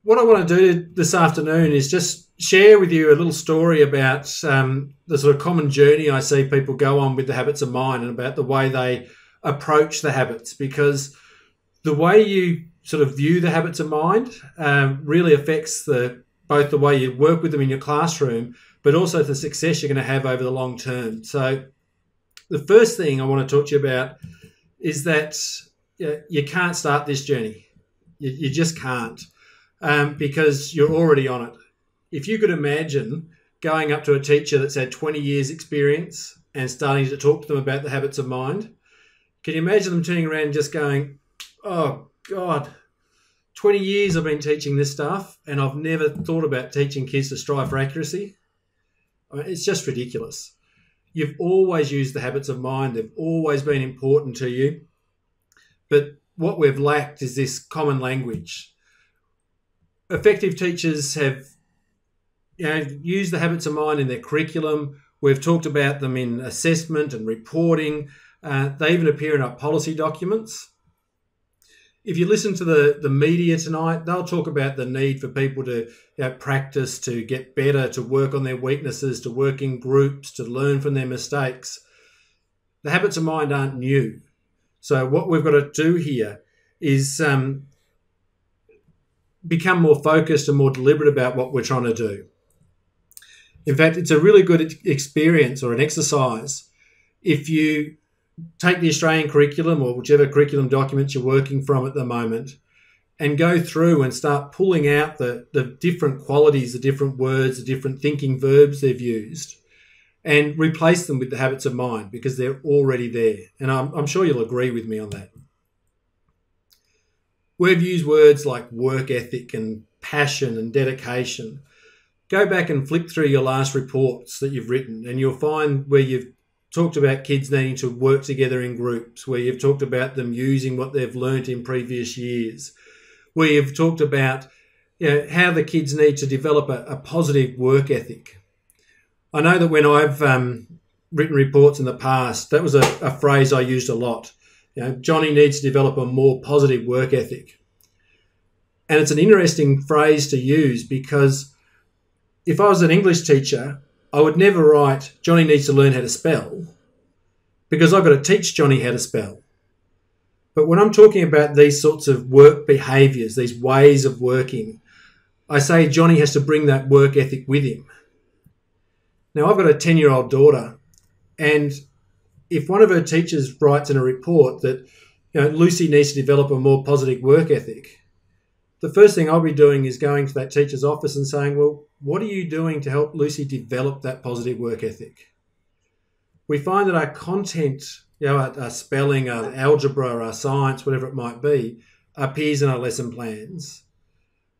what I want to do this afternoon is just share with you a little story about the sort of common journey I see people go on with the habits of mind and about the way they approach the habits, because the way you sort of view the habits of mind really affects both the way you work with them in your classroom, but also the success you're going to have over the long term. So the first thing I want to talk to you about is that you can't start this journey. You just can't, because you're already on it. If you could imagine going up to a teacher that's had 20 years experience and starting to talk to them about the habits of mind, can you imagine them turning around and just going, oh God, 20 years I've been teaching this stuff and I've never thought about teaching kids to strive for accuracy? I mean, it's just ridiculous. You've always used the habits of mind. They've always been important to you. But what we've lacked is this common language. Effective teachers have used the habits of mind in their curriculum. We've talked about them in assessment and reporting. They even appear in our policy documents. If you listen to the media tonight, they'll talk about the need for people to practice, to get better, to work on their weaknesses, to work in groups, to learn from their mistakes. The habits of mind aren't new. So what we've got to do here is become more focused and more deliberate about what we're trying to do. In fact, it's a really good experience or an exercise if you take the Australian curriculum or whichever curriculum documents you're working from at the moment and go through and start pulling out the different qualities, the different words, the different thinking verbs they've used, and replace them with the habits of mind, because they're already there. And I'm sure you'll agree with me on that. We've used words like work ethic and passion and dedication. Go back and flick through your last reports that you've written and you'll find where you've talked about kids needing to work together in groups, where you've talked about them using what they've learnt in previous years, where you've talked about how the kids need to develop a positive work ethic. I know that when I've written reports in the past, that was a phrase I used a lot. Johnny needs to develop a more positive work ethic. And it's an interesting phrase to use, because if I was an English teacher, I would never write Johnny needs to learn how to spell, because I've got to teach Johnny how to spell. But when I'm talking about these sorts of work behaviours, these ways of working, I say Johnny has to bring that work ethic with him. Now, I've got a 10-year-old daughter, and if one of her teachers writes in a report that Lucy needs to develop a more positive work ethic, the first thing I'll be doing is going to that teacher's office and saying, well, what are you doing to help Lucy develop that positive work ethic? We find that our content, our spelling, our algebra, our science, whatever it might be, appears in our lesson plans.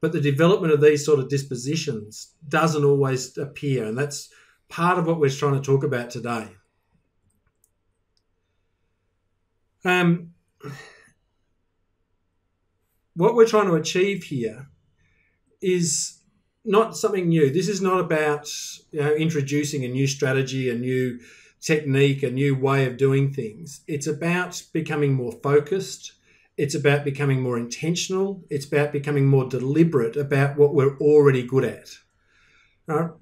But the development of these sort of dispositions doesn't always appear, and that's part of what we're trying to talk about today. What we're trying to achieve here is not something new. This is not about introducing a new strategy, a new technique, a new way of doing things. It's about becoming more focused. It's about becoming more intentional. It's about becoming more deliberate about what we're already good at.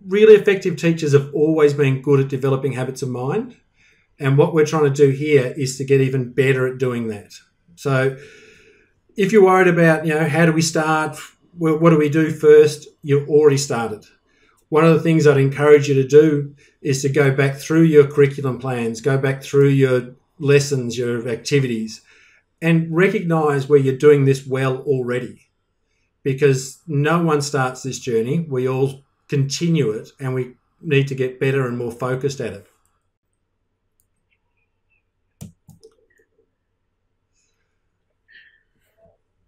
Really effective teachers have always been good at developing habits of mind. And what we're trying to do here is to get even better at doing that. So if you're worried about, how do we start? What do we do first? You've already started. One of the things I'd encourage you to do is to go back through your curriculum plans, go back through your lessons, your activities, and recognise where you're doing this well already. Because no one starts this journey. We all continue it, and we need to get better and more focused at it.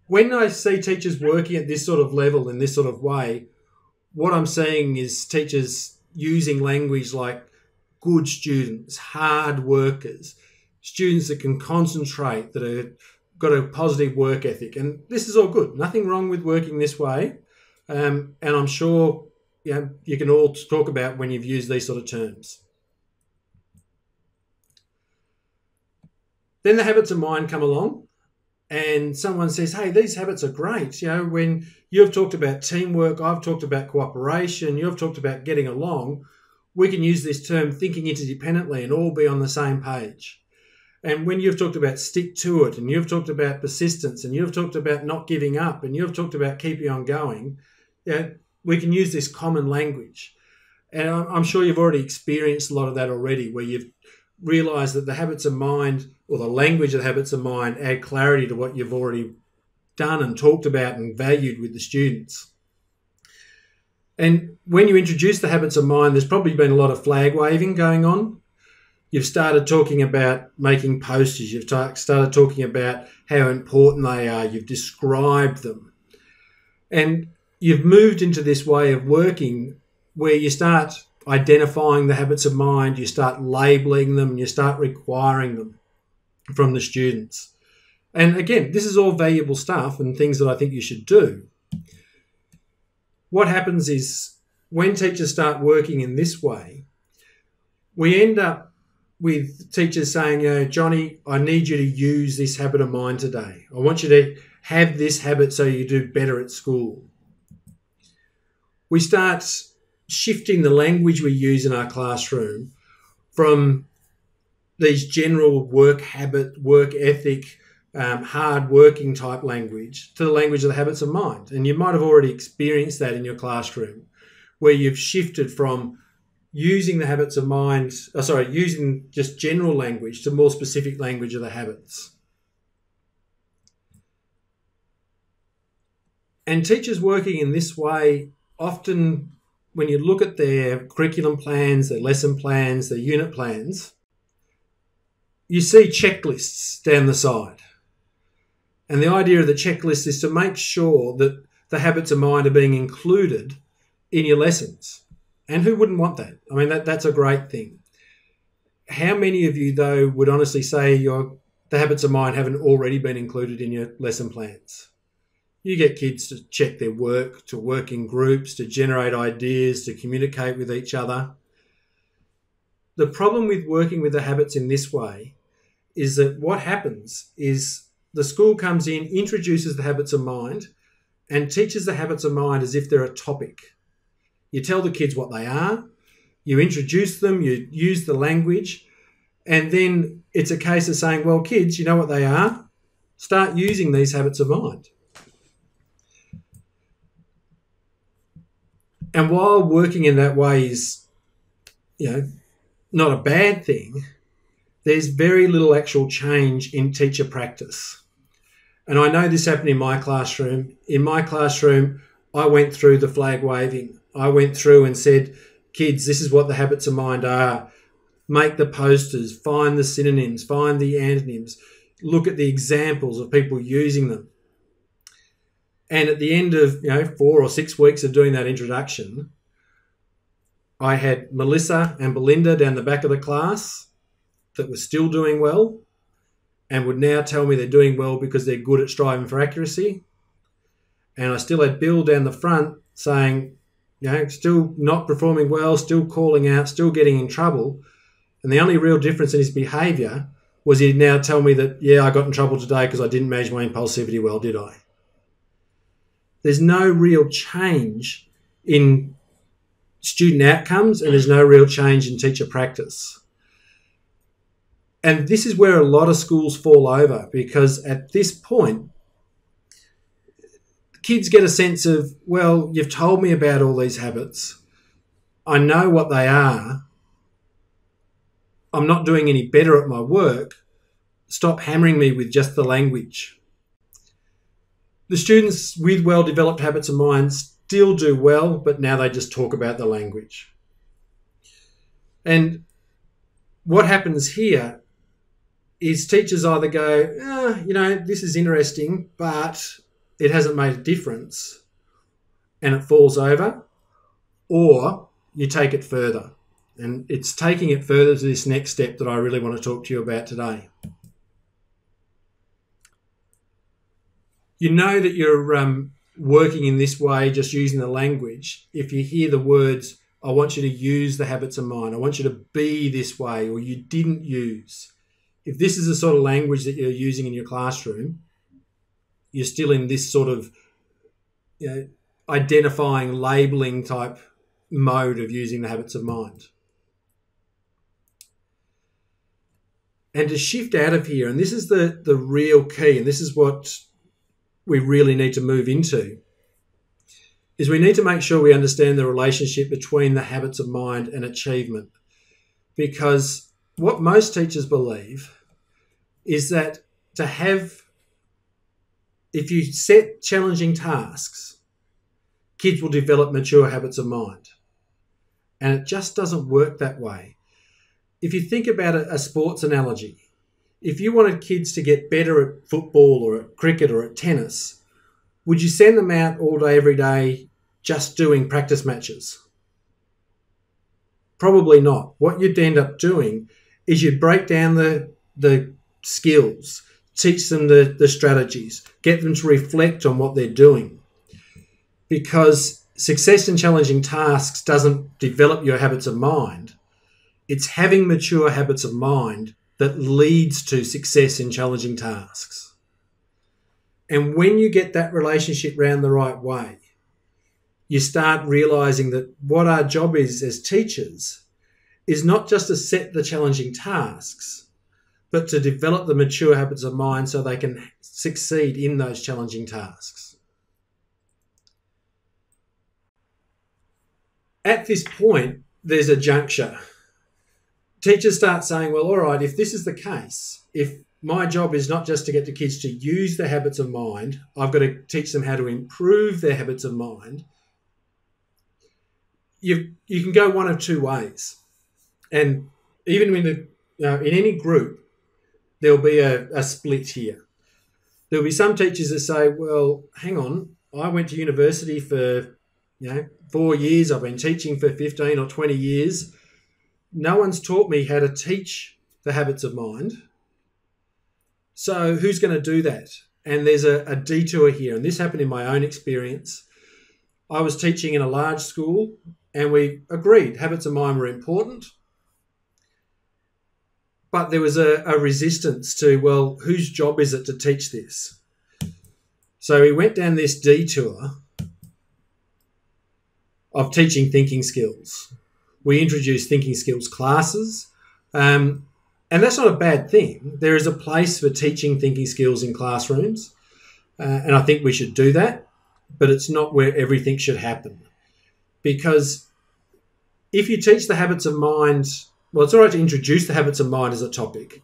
When I see teachers working at this sort of level in this sort of way, what I'm seeing is teachers using language like good students, hard workers, students that can concentrate, that have got a positive work ethic. And this is all good. Nothing wrong with working this way. And I'm sure you can all talk about when you've used these sort of terms. Then the habits of mind come along. and someone says, hey, these habits are great. You know, when you've talked about teamwork, I've talked about cooperation, you've talked about getting along, we can use this term thinking interdependently and all be on the same page. And when you've talked about stick to it, and you've talked about persistence, and you've talked about not giving up, and you've talked about keeping on going, you know, we can use this common language. And I'm sure you've already experienced a lot of that already, where you've realised that the habits of mind, or the language of the habits of mind, add clarity to what you've already done and talked about and valued with the students. And when you introduce the habits of mind, there's probably been a lot of flag waving going on. You've started talking about making posters. You've started talking about how important they are. You've described them. And you've moved into this way of working where you start identifying the habits of mind, you start labelling them, you start requiring them from the students. And again, this is all valuable stuff and things that I think you should do. What happens is when teachers start working in this way, we end up with teachers saying, you know, Johnny, I need you to use this habit of mine today. I want you to have this habit so you do better at school. We start shifting the language we use in our classroom from these general work habit, work ethic, hard working type language to the language of the habits of mind. And you might have already experienced that in your classroom, where you've shifted from using the habits of mind, using just general language to more specific language of the habits. And teachers working in this way, often when you look at their curriculum plans, their lesson plans, their unit plans, you see checklists down the side. And the idea of the checklist is to make sure that the habits of mind are being included in your lessons. And who wouldn't want that? I mean, that's a great thing. How many of you, though, would honestly say the habits of mind haven't already been included in your lesson plans? You get kids to check their work, to work in groups, to generate ideas, to communicate with each other. The problem with working with the habits in this way is that what happens is the school comes in, introduces the habits of mind, and teaches the habits of mind as if they're a topic. You tell the kids what they are, you introduce them, you use the language, and then it's a case of saying, well, kids, you know what they are? Start using these habits of mind. And while working in that way is, not a bad thing, there's very little actual change in teacher practice. And I know this happened in my classroom. In my classroom, I went through the flag waving. I went through and said, kids, this is what the habits of mind are. Make the posters, find the synonyms, find the antonyms, look at the examples of people using them. And at the end of 4 or 6 weeks of doing that introduction, I had Melissa and Belinda down the back of the class that were still doing well and would now tell me they're doing well because they're good at striving for accuracy. And I still had Bill down the front saying, still not performing well, still calling out, still getting in trouble. And the only real difference in his behaviour was he'd now tell me that, I got in trouble today because I didn't manage my impulsivity well, did I? There's no real change in student outcomes and there's no real change in teacher practice. And this is where a lot of schools fall over, because at this point, kids get a sense of, well, you've told me about all these habits. I know what they are. I'm not doing any better at my work. Stop hammering me with just the language. The students with well-developed habits of mind still do well, but now they just talk about the language. And what happens here is teachers either go, this is interesting, but it hasn't made a difference, and it falls over, or you take it further. And it's taking it further to this next step that I really want to talk to you about today. You know that you're working in this way, just using the language, if you hear the words, I want you to use the habits of mind, I want you to be this way, or you didn't use. If this is the sort of language that you're using in your classroom, you're still in this sort of, identifying, labeling type mode of using the habits of mind. And to shift out of here, and this is the real key, and this is what we really need to move into, is we need to make sure we understand the relationship between the habits of mind and achievement. Because what most teachers believe is that if you set challenging tasks, kids will develop mature habits of mind. And it just doesn't work that way. If you think about a sports analogy, if you wanted kids to get better at football or at cricket or at tennis, would you send them out all day, every day, just doing practice matches? Probably not. What you'd end up doing is you'd break down the skills, teach them the strategies, get them to reflect on what they're doing. Because success in challenging tasks doesn't develop your habits of mind. It's having mature habits of mind that leads to success in challenging tasks. And when you get that relationship round the right way, you start realising that what our job is as teachers is not just to set the challenging tasks, but to develop the mature habits of mind so they can succeed in those challenging tasks. At this point, there's a juncture. Teachers start saying, well, all right, if this is the case, if my job is not just to get the kids to use the habits of mind, I've got to teach them how to improve their habits of mind. You can go one of two ways. And even in any group, there'll be a split here. There'll be some teachers that say, well, hang on, I went to university for 4 years. I've been teaching for 15 or 20 years. No one's taught me how to teach the habits of mind. So who's going to do that? And there's a detour here. And this happened in my own experience. I was teaching in a large school and we agreed habits of mind were important. But there was a resistance to, well, whose job is it to teach this? So we went down this detour of teaching thinking skills. We introduced thinking skills classes, and that's not a bad thing. There is a place for teaching thinking skills in classrooms, and I think we should do that, but it's not where everything should happen. Because if you teach the habits of mind, well, it's all right to introduce the habits of mind as a topic,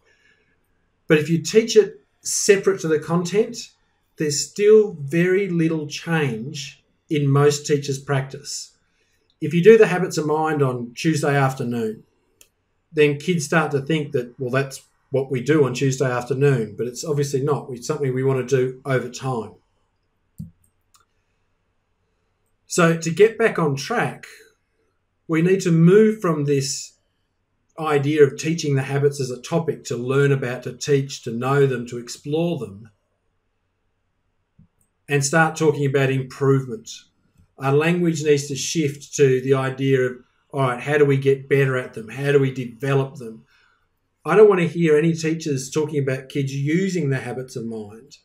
but if you teach it separate to the content, there's still very little change in most teachers' practice. If you do the habits of mind on Tuesday afternoon, then kids start to think that, well, that's what we do on Tuesday afternoon, but it's obviously not. It's something we want to do over time. So to get back on track, we need to move from this idea of teaching the habits as a topic to learn about, to teach, to know them, to explore them, and start talking about improvement. Our language needs to shift to the idea of, all right, how do we get better at them? How do we develop them? I don't want to hear any teachers talking about kids using the habits of mind.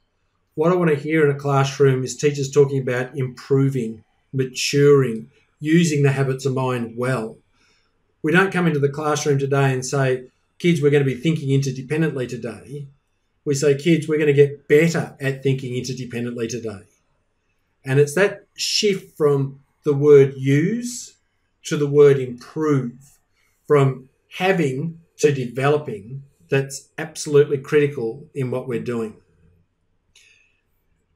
What I want to hear in a classroom is teachers talking about improving, maturing, using the habits of mind well. We don't come into the classroom today and say, kids, we're going to be thinking interdependently today. We say, kids, we're going to get better at thinking interdependently today. And it's that shift from the word use to the word improve, from having to developing, that's absolutely critical in what we're doing.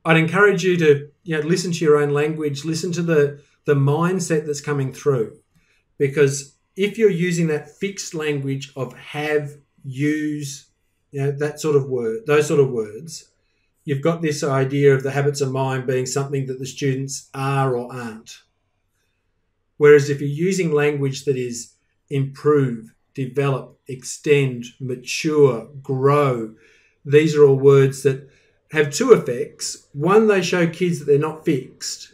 I'd encourage you to listen to your own language, listen to the mindset that's coming through. Because if you're using that fixed language of have, use, that sort of word, those sort of words, you've got this idea of the habits of mind being something that the students are or aren't. Whereas if you're using language that is improve, develop, extend, mature, grow, these are all words that have two effects. One, they show kids that they're not fixed.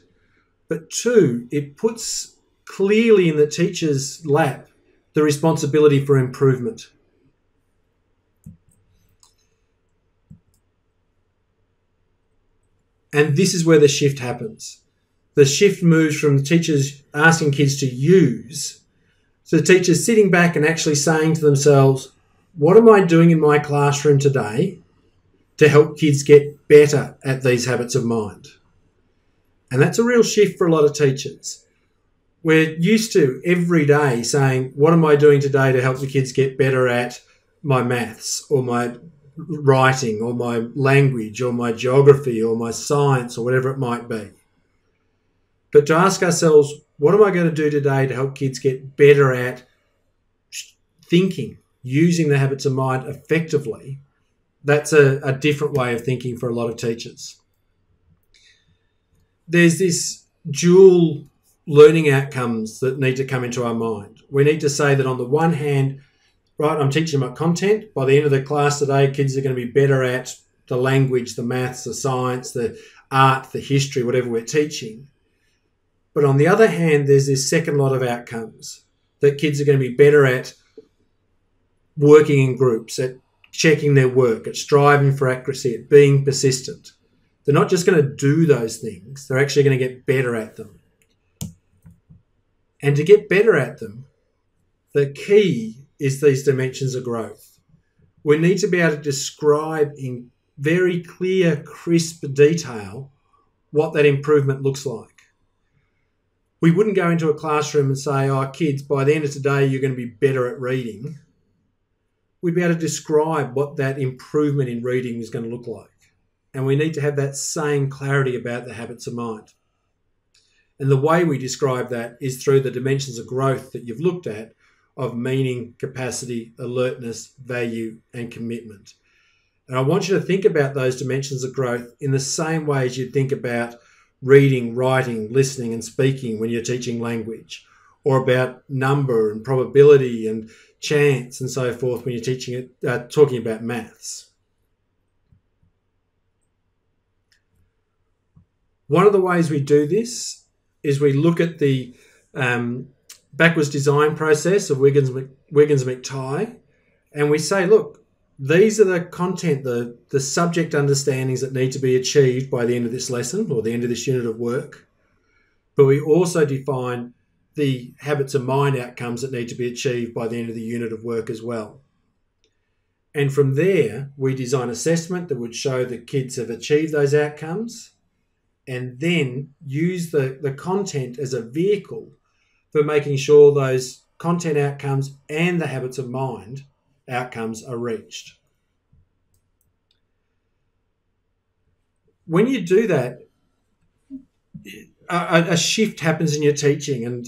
But two, it puts clearly in the teacher's lap the responsibility for improvement. And this is where the shift happens. The shift moves from the teachers asking kids to use to the teachers sitting back and actually saying to themselves, what am I doing in my classroom today to help kids get better at these habits of mind? And that's a real shift for a lot of teachers. We're used to every day saying, what am I doing today to help the kids get better at my maths or my writing or my language or my geography or my science or whatever it might be. But to ask ourselves, what am I going to do today to help kids get better at thinking, using the habits of mind effectively? That's a different way of thinking for a lot of teachers. There's this dual learning outcomes that need to come into our mind. We need to say that on the one hand, right, I'm teaching my content. By the end of the class today, kids are going to be better at the language, the maths, the science, the art, the history, whatever we're teaching. But on the other hand, there's this second lot of outcomes that kids are going to be better at working in groups, at checking their work, at striving for accuracy, at being persistent. They're not just going to do those things, they're actually going to get better at them. And to get better at them, the key is these dimensions of growth. We need to be able to describe in very clear, crisp detail what that improvement looks like. We wouldn't go into a classroom and say, oh, kids, by the end of today, you're going to be better at reading. We'd be able to describe what that improvement in reading is going to look like. And we need to have that same clarity about the habits of mind. And the way we describe that is through the dimensions of growth that you've looked at, of meaning, capacity, alertness, value, and commitment. And I want you to think about those dimensions of growth in the same way as you think about reading, writing, listening, and speaking when you're teaching language, or about number and probability and chance and so forth when you're teaching it, talking about maths. One of the ways we do this is we look at the backwards design process of Wiggins McTighe, and we say, look, these are the content, the subject understandings that need to be achieved by the end of this lesson or the end of this unit of work. But we also define the habits of mind outcomes that need to be achieved by the end of the unit of work as well. And from there, we design assessment that would show that kids have achieved those outcomes, and then use the content as a vehicle for making sure those content outcomes and the habits of mind outcomes are reached. When you do that, a shift happens in your teaching. And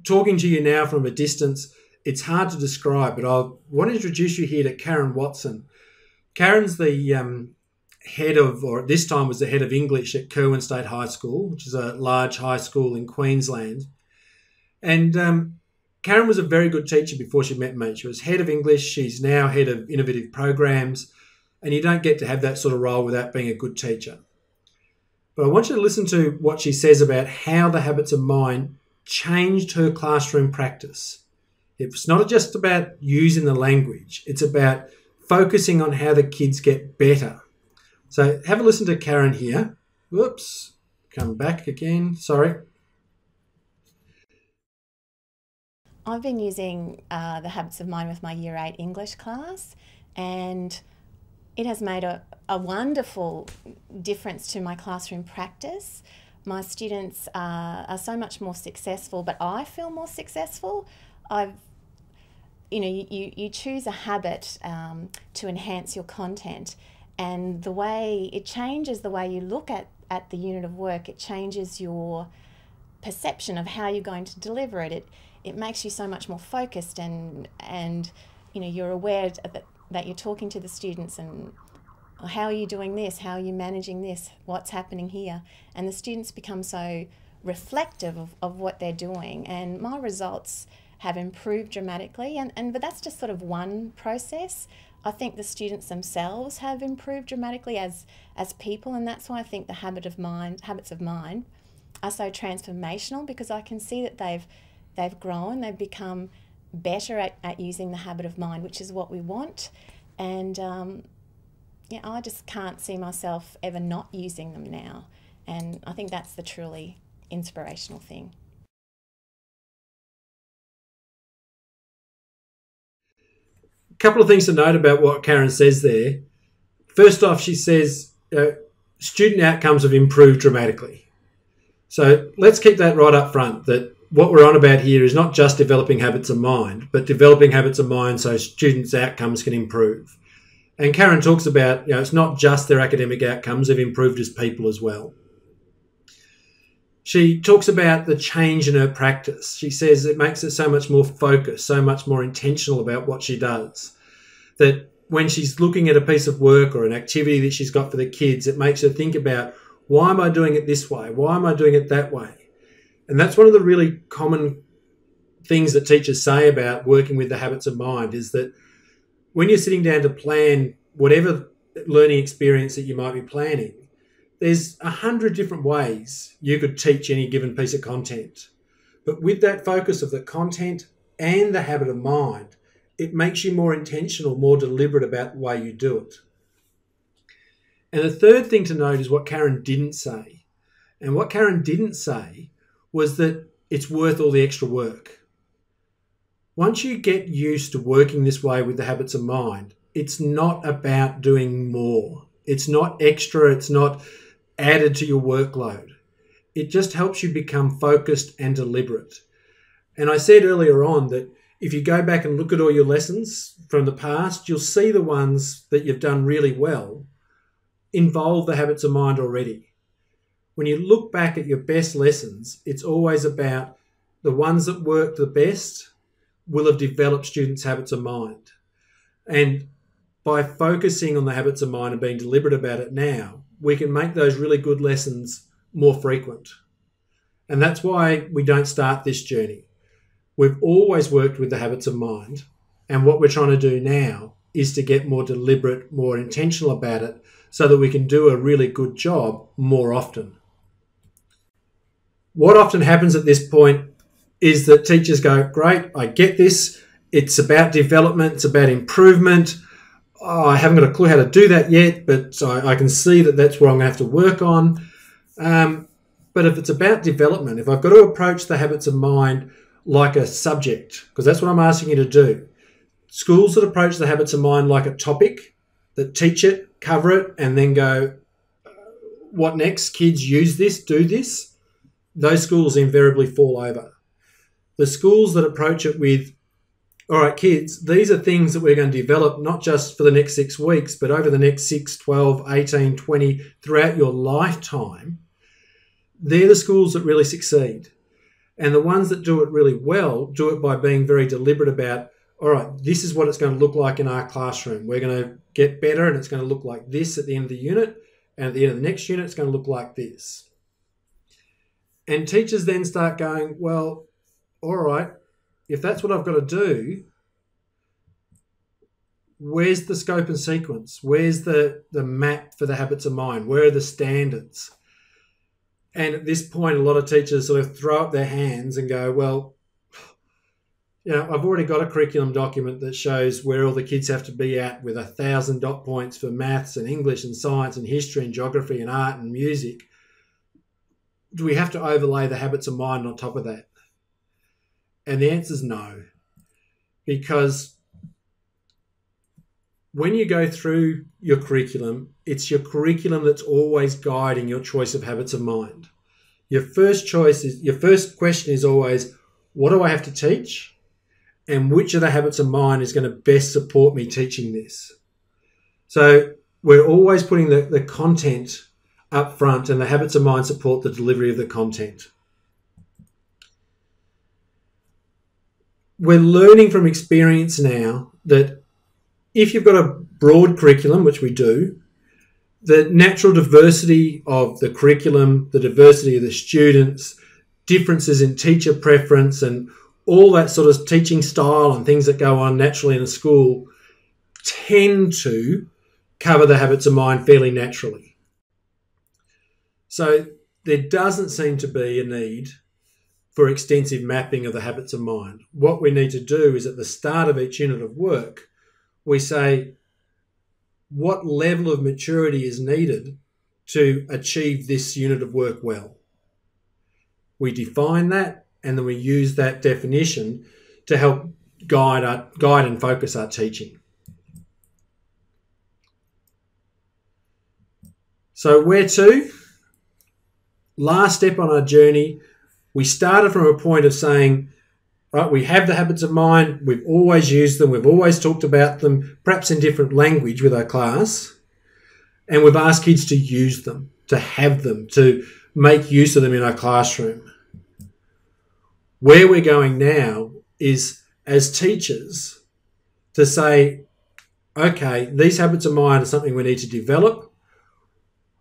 talking to you now from a distance, it's hard to describe, but I want to introduce you here to Karen Watson. Karen's the head of, or at this time was the head of English at Curwen State High School, which is a large high school in Queensland. And Karen was a very good teacher before she met me. She was head of English. She's now head of innovative programs. And you don't get to have that sort of role without being a good teacher. But I want you to listen to what she says about how the habits of mind changed her classroom practice. It's not just about using the language. It's about focusing on how the kids get better. So have a listen to Karen here. Whoops, come back again, sorry. I've been using the habits of mind with my Year 8 English class, and it has made a wonderful difference to my classroom practice. My students are so much more successful, but I feel more successful. You choose a habit to enhance your content, and the way it changes the way you look at the unit of work. It changes your perception of how you're going to deliver it. It makes you so much more focused, and you're aware that you're talking to the students and how are you doing this, how are you managing this, what's happening here, and the students become so reflective of what they're doing, and my results have improved dramatically. But that's just sort of one process. I think the students themselves have improved dramatically as people, and that's why I think the habits of mind are so transformational, because I can see that they've grown, they've become better at using the habit of mind, which is what we want. And yeah, I just can't see myself ever not using them now. And I think that's the truly inspirational thing. A couple of things to note about what Karen says there. First off, she says student outcomes have improved dramatically. So let's keep that right up front, that what we're on about here is not just developing habits of mind, but developing habits of mind so students' outcomes can improve. And Karen talks about, it's not just their academic outcomes, they've improved as people as well. She talks about the change in her practice. She says it makes it so much more focused, so much more intentional about what she does, that when she's looking at a piece of work or an activity that she's got for the kids, it makes her think about, why am I doing it this way? Why am I doing it that way? And that's one of the really common things that teachers say about working with the habits of mind, is that when you're sitting down to plan whatever learning experience that you might be planning, there's 100 different ways you could teach any given piece of content. But with that focus of the content and the habit of mind, it makes you more intentional, more deliberate about the way you do it. And the third thing to note is what Karen didn't say. And what Karen didn't say was that it's worth all the extra work. Once you get used to working this way with the habits of mind, it's not about doing more. It's not extra. It's not added to your workload. It just helps you become focused and deliberate. And I said earlier on that if you go back and look at all your lessons from the past, you'll see the ones that you've done really well involve the habits of mind already. When you look back at your best lessons, it's always about the ones that worked the best will have developed students' habits of mind. And by focusing on the habits of mind and being deliberate about it now, we can make those really good lessons more frequent. And that's why we don't start this journey. We've always worked with the habits of mind. And what we're trying to do now is to get more deliberate, more intentional about it so that we can do a really good job more often. What often happens at this point is that teachers go, great, I get this. It's about development. It's about improvement. Oh, I haven't got a clue how to do that yet, but I can see that that's where I'm going to have to work on. But if it's about development, if I've got to approach the habits of mind like a subject, because that's what I'm asking you to do. Schools that approach the habits of mind like a topic, that teach it, cover it, and then go, what next? Kids use this, do this. Those schools invariably fall over. The schools that approach it with, all right, kids, these are things that we're going to develop not just for the next 6 weeks, but over the next 6, 12, 18, 20, throughout your lifetime, they're the schools that really succeed. And the ones that do it really well do it by being very deliberate about, all right, this is what it's going to look like in our classroom. We're going to get better and it's going to look like this at the end of the unit. And at the end of the next unit, it's going to look like this. And teachers then start going, well, all right, if that's what I've got to do, where's the scope and sequence? Where's the map for the habits of mind? Where are the standards? And at this point, a lot of teachers sort of throw up their hands and go, well, I've already got a curriculum document that shows where all the kids have to be at with 1,000 dot points for maths and English and science and history and geography and art and music. Do we have to overlay the habits of mind on top of that? And the answer is no. Because when you go through your curriculum, it's your curriculum that's always guiding your choice of habits of mind. Your first question is always, what do I have to teach? And which of the habits of mind is going to best support me teaching this? So we're always putting the content up front, and the habits of mind support the delivery of the content. We're learning from experience now that if you've got a broad curriculum, which we do, the natural diversity of the curriculum, the diversity of the students, differences in teacher preference and all that sort of teaching style and things that go on naturally in a school tend to cover the habits of mind fairly naturally. So there doesn't seem to be a need for extensive mapping of the habits of mind. What we need to do is at the start of each unit of work, we say, what level of maturity is needed to achieve this unit of work well. We define that, and then we use that definition to help guide and focus our teaching. So where to? Last step on our journey, we started from a point of saying, right, we have the habits of mind, we've always used them, we've always talked about them, perhaps in different language with our class, and we've asked kids to use them, to have them, to make use of them in our classroom. Where we're going now is, as teachers, to say, okay, these habits of mind are something we need to develop.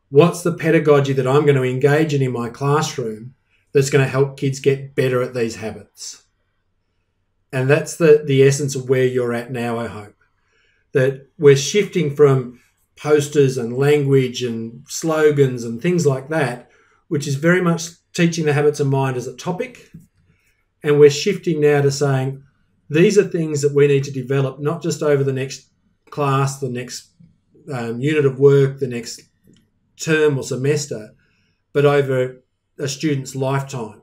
What's the pedagogy that I'm going to engage in my classroom that's going to help kids get better at these habits? And that's the essence of where you're at now, I hope. That we're shifting from posters and language and slogans and things like that, which is very much teaching the habits of mind as a topic. And we're shifting now to saying, these are things that we need to develop, not just over the next class, the next unit of work, the next term or semester, but over a student's lifetime.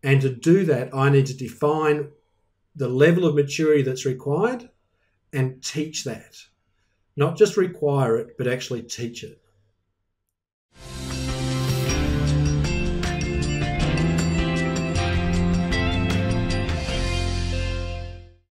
And to do that, I need to define the level of maturity that's required and teach that. Not just require it, but actually teach it.